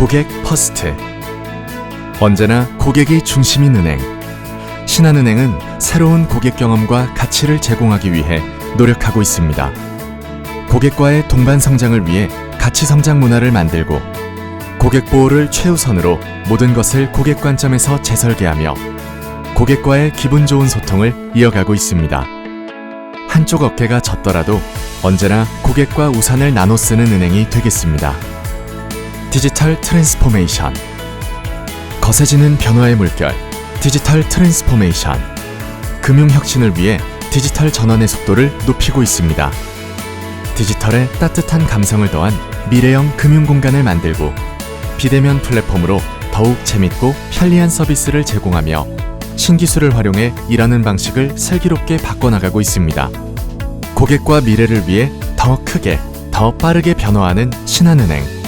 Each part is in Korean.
고객 퍼스트. 언제나 고객이 중심인 은행. 신한은행은 새로운 고객 경험과 가치를 제공하기 위해 노력하고 있습니다. 고객과의 동반 성장을 위해 가치 성장 문화를 만들고 고객 보호를 최우선으로 모든 것을 고객 관점에서 재설계하며 고객과의 기분 좋은 소통을 이어가고 있습니다. 한쪽 어깨가 젖더라도 언제나 고객과 우산을 나눠 쓰는 은행이 되겠습니다. 디지털 트랜스포메이션. 거세지는 변화의 물결, 디지털 트랜스포메이션. 금융혁신을 위해 디지털 전환의 속도를 높이고 있습니다. 디지털에 따뜻한 감성을 더한 미래형 금융공간을 만들고 비대면 플랫폼으로 더욱 재밌고 편리한 서비스를 제공하며 신기술을 활용해 일하는 방식을 슬기롭게 바꿔나가고 있습니다. 고객과 미래를 위해 더 크게, 더 빠르게 변화하는 신한은행.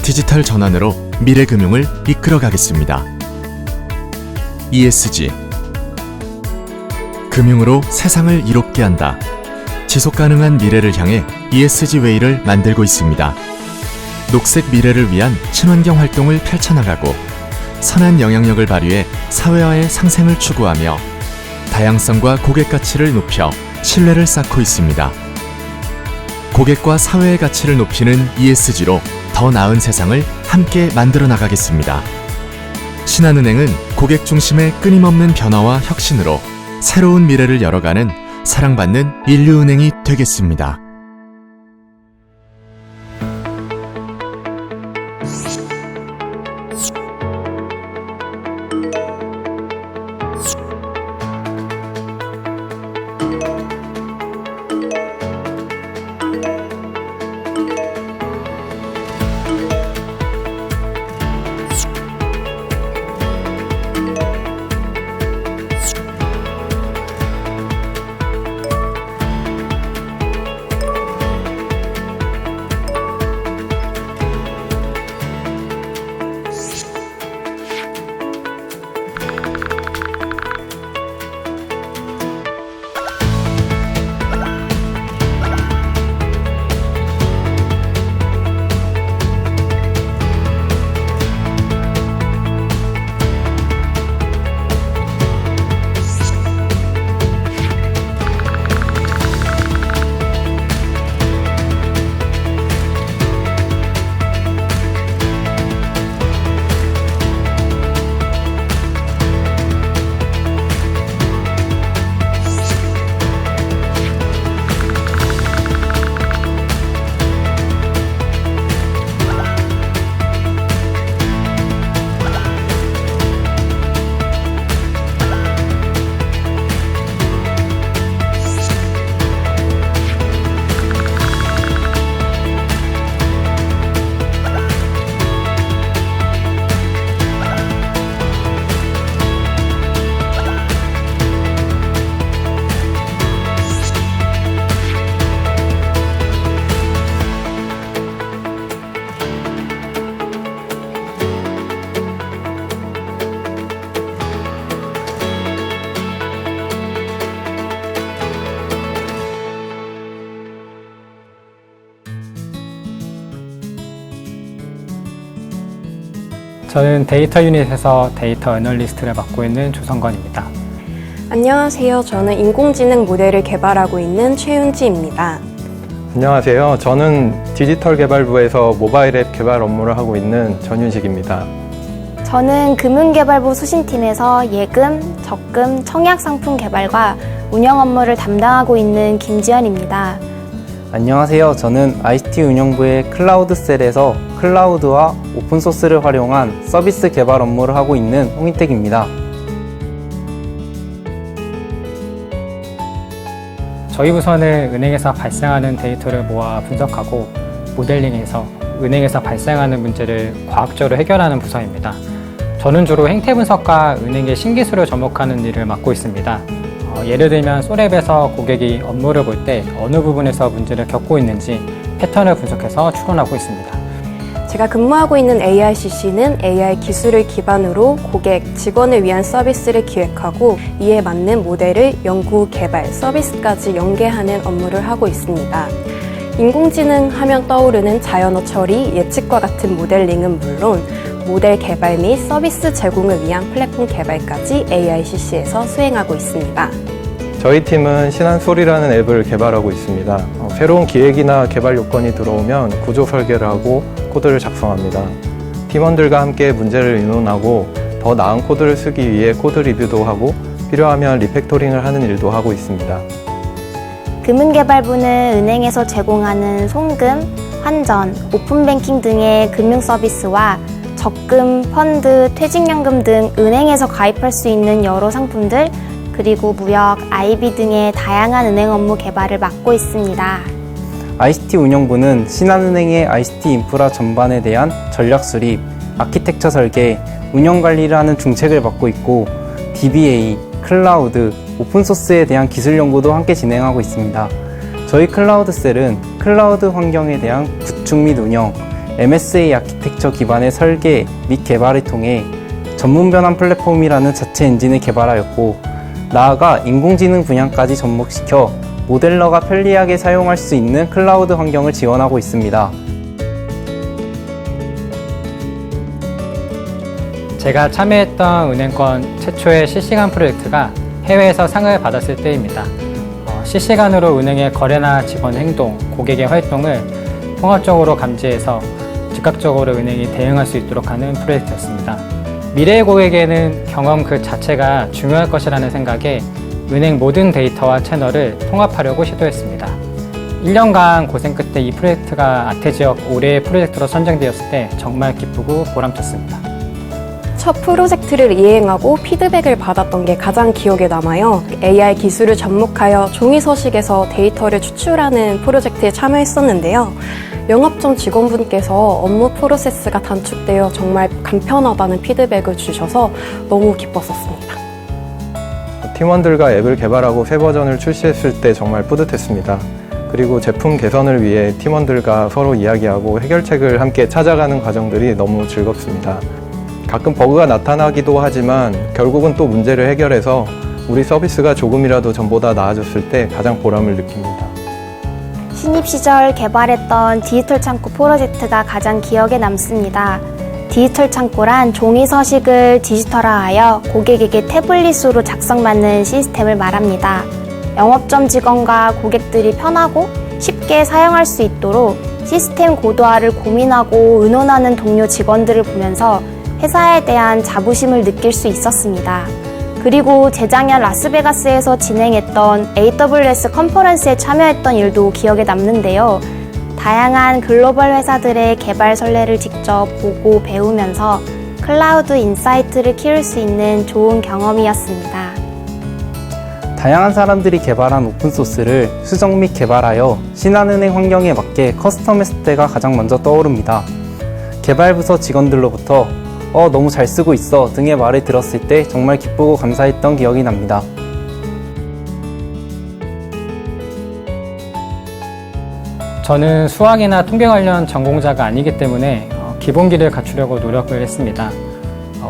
디지털 전환으로 미래금융을 이끌어가겠습니다. ESG. 금융으로 세상을 이롭게 한다. 지속가능한 미래를 향해 ESG 웨이를 만들고 있습니다. 녹색 미래를 위한 친환경 활동을 펼쳐나가고 선한 영향력을 발휘해 사회화의 상생을 추구하며 다양성과 고객 가치를 높여 신뢰를 쌓고 있습니다. 고객과 사회의 가치를 높이는 ESG로 더 나은 세상을 함께 만들어 나가겠습니다. 신한은행은 고객 중심의 끊임없는 변화와 혁신으로 새로운 미래를 열어가는 사랑받는 인류은행이 되겠습니다. 저는 데이터 유닛에서 데이터 애널리스트를 맡고 있는 조성건입니다. 안녕하세요. 저는 인공지능 모델을 개발하고 있는 최윤지입니다. 안녕하세요. 저는 디지털 개발부에서 모바일 앱 개발 업무를 하고 있는 전윤식입니다. 저는 금융개발부 수신팀에서 예금, 적금, 청약 상품 개발과 운영 업무를 담당하고 있는 김지연입니다. 안녕하세요. 저는 ICT 운영부의 클라우드셀에서 클라우드와 오픈소스를 활용한 서비스 개발 업무를 하고 있는 홍인택입니다. 저희 부서는 은행에서 발생하는 데이터를 모아 분석하고 모델링해서 은행에서 발생하는 문제를 과학적으로 해결하는 부서입니다. 저는 주로 행태 분석과 은행의 신기술을 접목하는 일을 맡고 있습니다. 예를 들면 솔앱에서 고객이 업무를 볼 때 어느 부분에서 문제를 겪고 있는지 패턴을 분석해서 추론하고 있습니다. 제가 근무하고 있는 AICC는 AI 기술을 기반으로 고객, 직원을 위한 서비스를 기획하고 이에 맞는 모델을 연구, 개발, 서비스까지 연계하는 업무를 하고 있습니다. 인공지능 하면 떠오르는 자연어 처리, 예측과 같은 모델링은 물론 모델 개발 및 서비스 제공을 위한 플랫폼 개발까지 AICC에서 수행하고 있습니다. 저희 팀은 신한솔이라는 앱을 개발하고 있습니다. 새로운 기획이나 개발 요건이 들어오면 구조 설계를 하고 코드를 작성합니다. 팀원들과 함께 문제를 의논하고 더 나은 코드를 쓰기 위해 코드 리뷰도 하고 필요하면 리팩토링을 하는 일도 하고 있습니다. 금융개발부는 은행에서 제공하는 송금, 환전, 오픈뱅킹 등의 금융 서비스와 적금, 펀드, 퇴직연금 등 은행에서 가입할 수 있는 여러 상품들, 그리고 무역, IB 등의 다양한 은행 업무 개발을 맡고 있습니다. ICT 운영부는 신한은행의 ICT 인프라 전반에 대한 전략 수립, 아키텍처 설계, 운영 관리를 하는 중책을 맡고 있고 DBA, 클라우드, 오픈소스에 대한 기술 연구도 함께 진행하고 있습니다. 저희 클라우드셀은 클라우드 환경에 대한 구축 및 운영, MSA 아키텍처 기반의 설계 및 개발을 통해 전문 변환 플랫폼이라는 자체 엔진을 개발하였고 나아가 인공지능 분야까지 접목시켜 모델러가 편리하게 사용할 수 있는 클라우드 환경을 지원하고 있습니다. 제가 참여했던 은행권 최초의 실시간 프로젝트가 해외에서 상을 받았을 때입니다. 실시간으로 은행의 거래나 직원 행동, 고객의 활동을 통합적으로 감지해서 즉각적으로 은행이 대응할 수 있도록 하는 프로젝트였습니다. 미래의 고객에는 경험 그 자체가 중요할 것이라는 생각에 은행 모든 데이터와 채널을 통합하려고 시도했습니다. 1년간 고생 끝에 이 프로젝트가 아태지역 올해의 프로젝트로 선정되었을 때 정말 기쁘고 보람찼습니다. 첫 프로젝트를 이행하고 피드백을 받았던 게 가장 기억에 남아요. AI 기술을 접목하여 종이 서식에서 데이터를 추출하는 프로젝트에 참여했었는데요. 영업점 직원분께서 업무 프로세스가 단축되어 정말 간편하다는 피드백을 주셔서 너무 기뻤었습니다. 팀원들과 앱을 개발하고 새 버전을 출시했을 때 정말 뿌듯했습니다. 그리고 제품 개선을 위해 팀원들과 서로 이야기하고 해결책을 함께 찾아가는 과정들이 너무 즐겁습니다. 가끔 버그가 나타나기도 하지만 결국은 또 문제를 해결해서 우리 서비스가 조금이라도 전보다 나아졌을 때 가장 보람을 느낍니다. 신입 시절 개발했던 디지털 창고 프로젝트가 가장 기억에 남습니다. 디지털 창고란 종이 서식을 디지털화하여 고객에게 태블릿으로 작성받는 시스템을 말합니다. 영업점 직원과 고객들이 편하고 쉽게 사용할 수 있도록 시스템 고도화를 고민하고 의논하는 동료 직원들을 보면서 회사에 대한 자부심을 느낄 수 있었습니다. 그리고 재작년 라스베가스에서 진행했던 AWS 컨퍼런스에 참여했던 일도 기억에 남는데요. 다양한 글로벌 회사들의 개발 선례를 직접 보고 배우면서 클라우드 인사이트를 키울 수 있는 좋은 경험이었습니다. 다양한 사람들이 개발한 오픈소스를 수정 및 개발하여 신한은행 환경에 맞게 커스텀했을 때가 가장 먼저 떠오릅니다. 개발부서 직원들로부터 너무 잘 쓰고 있어 등의 말을 들었을 때 정말 기쁘고 감사했던 기억이 납니다. 저는 수학이나 통계 관련 전공자가 아니기 때문에 기본기를 갖추려고 노력을 했습니다.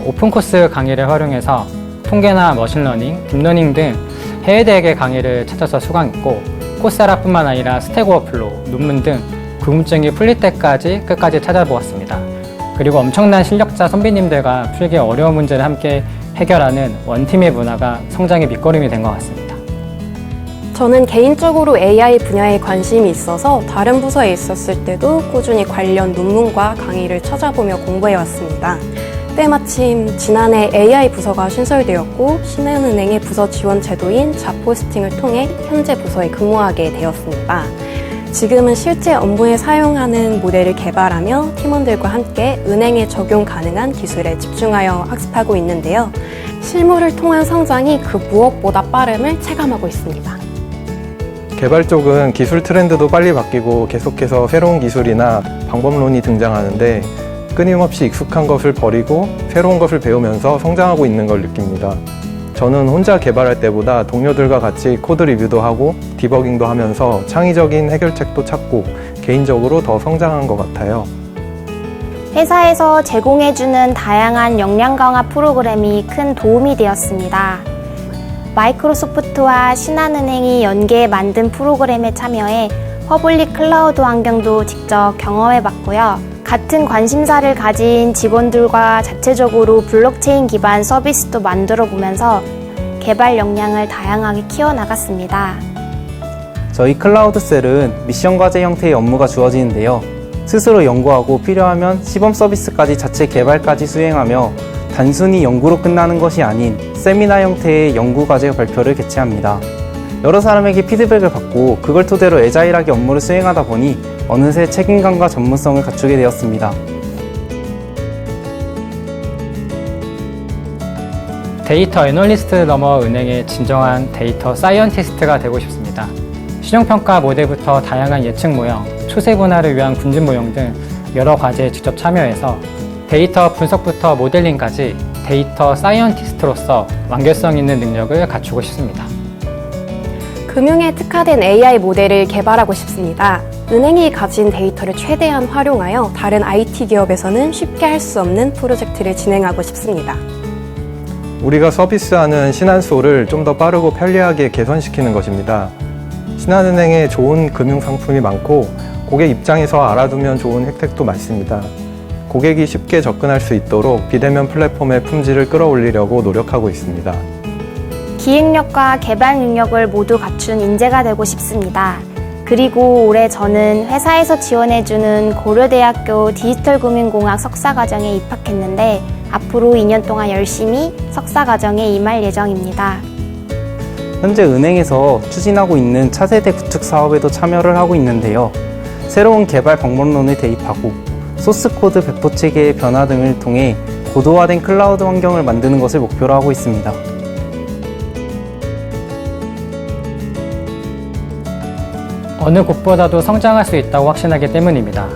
오픈코스 강의를 활용해서 통계나 머신러닝, 딥러닝 등 해외 대학의 강의를 찾아서 수강했고 코세라뿐만 아니라 스택 오버플로우, 논문 등 궁금증이 풀릴 때까지 끝까지 찾아보았습니다. 그리고 엄청난 실력자 선배님들과 풀기 어려운 문제를 함께 해결하는 원팀의 문화가 성장의 밑거름이 된 것 같습니다. 저는 개인적으로 AI 분야에 관심이 있어서 다른 부서에 있었을 때도 꾸준히 관련 논문과 강의를 찾아보며 공부해왔습니다. 때마침 지난해 AI 부서가 신설되었고 신한은행의 부서 지원 제도인 잡포스팅을 통해 현재 부서에 근무하게 되었습니다. 지금은 실제 업무에 사용하는 모델을 개발하며 팀원들과 함께 은행에 적용 가능한 기술에 집중하여 학습하고 있는데요. 실무를 통한 성장이 그 무엇보다 빠름을 체감하고 있습니다. 개발 쪽은 기술 트렌드도 빨리 바뀌고 계속해서 새로운 기술이나 방법론이 등장하는데 끊임없이 익숙한 것을 버리고 새로운 것을 배우면서 성장하고 있는 걸 느낍니다. 저는 혼자 개발할 때보다 동료들과 같이 코드 리뷰도 하고 디버깅도 하면서 창의적인 해결책도 찾고 개인적으로 더 성장한 것 같아요. 회사에서 제공해주는 다양한 역량 강화 프로그램이 큰 도움이 되었습니다. 마이크로소프트와 신한은행이 연계해 만든 프로그램에 참여해 퍼블릭 클라우드 환경도 직접 경험해 봤고요. 같은 관심사를 가진 직원들과 자체적으로 블록체인 기반 서비스도 만들어 보면서 개발 역량을 다양하게 키워나갔습니다. 저희 클라우드셀은 미션 과제 형태의 업무가 주어지는데요. 스스로 연구하고 필요하면 시범 서비스까지 자체 개발까지 수행하며 단순히 연구로 끝나는 것이 아닌 세미나 형태의 연구 과제 발표를 개최합니다. 여러 사람에게 피드백을 받고 그걸 토대로 애자일하게 업무를 수행하다 보니 어느새 책임감과 전문성을 갖추게 되었습니다. 데이터 애널리스트 넘어 은행의 진정한 데이터 사이언티스트가 되고 싶습니다. 신용평가 모델부터 다양한 예측 모형, 추세 분할을 위한 군진 모형 등 여러 과제에 직접 참여해서 데이터 분석부터 모델링까지 데이터 사이언티스트로서 완결성 있는 능력을 갖추고 싶습니다. 금융에 특화된 AI 모델을 개발하고 싶습니다. 은행이 가진 데이터를 최대한 활용하여 다른 IT 기업에서는 쉽게 할 수 없는 프로젝트를 진행하고 싶습니다. 우리가 서비스하는 신한소를 좀 더 빠르고 편리하게 개선시키는 것입니다. 신한은행에 좋은 금융 상품이 많고 고객 입장에서 알아두면 좋은 혜택도 많습니다. 고객이 쉽게 접근할 수 있도록 비대면 플랫폼의 품질을 끌어올리려고 노력하고 있습니다. 기획력과 개발 능력을 모두 갖춘 인재가 되고 싶습니다. 그리고 올해 저는 회사에서 지원해주는 고려대학교 디지털금융공학 석사과정에 입학했는데 앞으로 2년 동안 열심히 석사과정에 임할 예정입니다. 현재 은행에서 추진하고 있는 차세대 구축 사업에도 참여를 하고 있는데요. 새로운 개발 방법론을 대입하고 소스코드 배포 체계의 변화 등을 통해 고도화된 클라우드 환경을 만드는 것을 목표로 하고 있습니다. 어느 곳보다도 성장할 수 있다고 확신하기 때문입니다.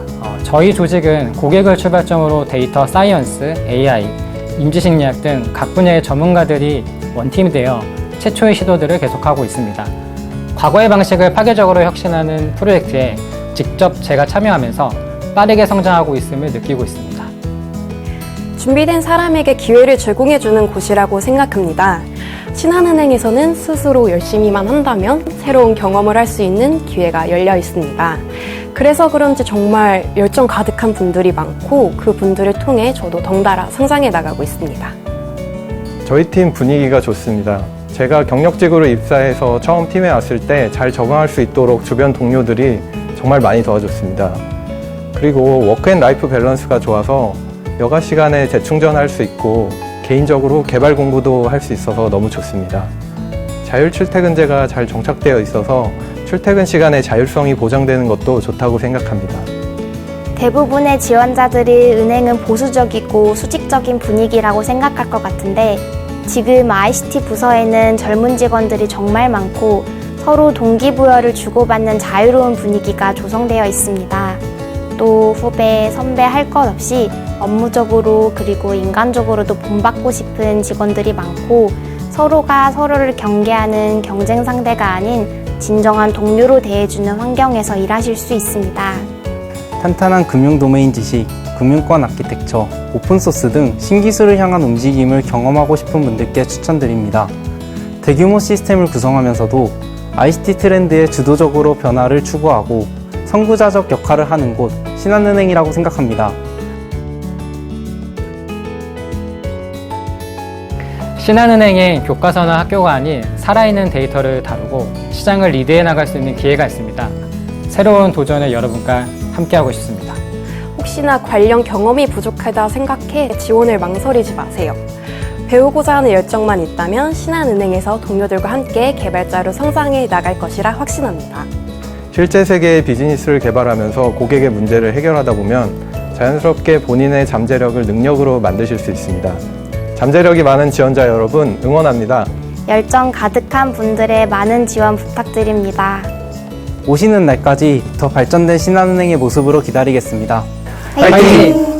저희 조직은 고객을 출발점으로 데이터 사이언스, AI, 인지식리학 등 각 분야의 전문가들이 원팀이 되어 최초의 시도들을 계속하고 있습니다. 과거의 방식을 파괴적으로 혁신하는 프로젝트에 직접 제가 참여하면서 빠르게 성장하고 있음을 느끼고 있습니다. 준비된 사람에게 기회를 제공해주는 곳이라고 생각합니다. 신한은행에서는 스스로 열심히만 한다면 새로운 경험을 할 수 있는 기회가 열려 있습니다. 그래서 그런지 정말 열정 가득한 분들이 많고 그 분들을 통해 저도 덩달아 성장해 나가고 있습니다. 저희 팀 분위기가 좋습니다. 제가 경력직으로 입사해서 처음 팀에 왔을 때 잘 적응할 수 있도록 주변 동료들이 정말 많이 도와줬습니다. 그리고 워크앤라이프 밸런스가 좋아서 여가 시간에 재충전할 수 있고 개인적으로 개발 공부도 할 수 있어서 너무 좋습니다. 자율 출퇴근제가 잘 정착되어 있어서 출퇴근 시간에 자율성이 보장되는 것도 좋다고 생각합니다. 대부분의 지원자들이 은행은 보수적이고 수직적인 분위기라고 생각할 것 같은데 지금 ICT 부서에는 젊은 직원들이 정말 많고 서로 동기부여를 주고받는 자유로운 분위기가 조성되어 있습니다. 또 후배, 선배 할 것 없이 업무적으로 그리고 인간적으로도 본받고 싶은 직원들이 많고 서로가 서로를 경계하는 경쟁 상대가 아닌 진정한 동료로 대해주는 환경에서 일하실 수 있습니다. 탄탄한 금융 도메인 지식, 금융권 아키텍처, 오픈소스 등 신기술을 향한 움직임을 경험하고 싶은 분들께 추천드립니다. 대규모 시스템을 구성하면서도 ICT 트렌드에 주도적으로 변화를 추구하고 선구자적 역할을 하는 곳, 신한은행이라고 생각합니다. 신한은행의 교과서나 학교가 아닌 살아있는 데이터를 다루고 시장을 리드해 나갈 수 있는 기회가 있습니다. 새로운 도전을 여러분과 함께하고 싶습니다. 혹시나 관련 경험이 부족하다 생각해 지원을 망설이지 마세요. 배우고자 하는 열정만 있다면 신한은행에서 동료들과 함께 개발자로 성장해 나갈 것이라 확신합니다. 실제 세계의 비즈니스를 개발하면서 고객의 문제를 해결하다 보면 자연스럽게 본인의 잠재력을 능력으로 만드실 수 있습니다. 잠재력이 많은 지원자 여러분 응원합니다. 열정 가득한 분들의 많은 지원 부탁드립니다. 오시는 날까지 더 발전된 신한은행의 모습으로 기다리겠습니다. 화이팅!